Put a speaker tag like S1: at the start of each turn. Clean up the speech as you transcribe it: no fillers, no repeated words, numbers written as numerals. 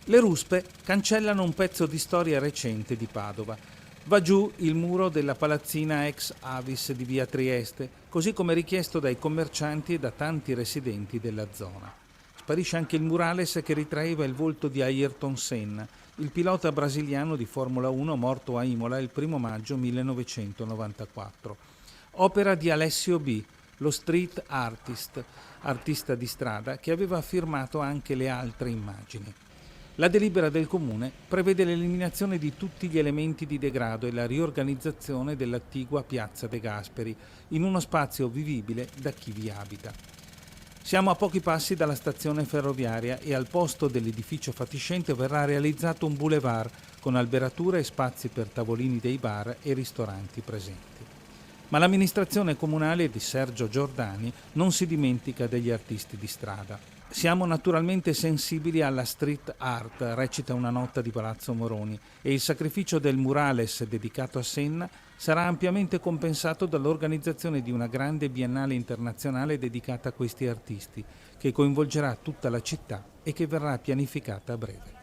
S1: Le ruspe cancellano un pezzo di storia recente di Padova. Va giù il muro della palazzina ex Avis di via Trieste, così come richiesto dai commercianti e da tanti residenti della zona. Sparisce anche il murales che ritraeva il volto di Ayrton Senna, il pilota brasiliano di Formula 1 morto a Imola il 1 maggio 1994. Opera di Alessio B., lo street artist, artista di strada, che aveva firmato anche le altre immagini. La delibera del Comune prevede l'eliminazione di tutti gli elementi di degrado e la riorganizzazione dell'attigua Piazza De Gasperi in uno spazio vivibile da chi vi abita. Siamo a pochi passi dalla stazione ferroviaria e al posto dell'edificio fatiscente verrà realizzato un boulevard con alberature e spazi per tavolini dei bar e ristoranti presenti. Ma l'amministrazione comunale di Sergio Giordani non si dimentica degli artisti di strada. Siamo naturalmente sensibili alla street art, recita una nota di Palazzo Moroni, e il sacrificio del murales dedicato a Senna sarà ampiamente compensato dall'organizzazione di una grande biennale internazionale dedicata a questi artisti, che coinvolgerà tutta la città e che verrà pianificata a breve.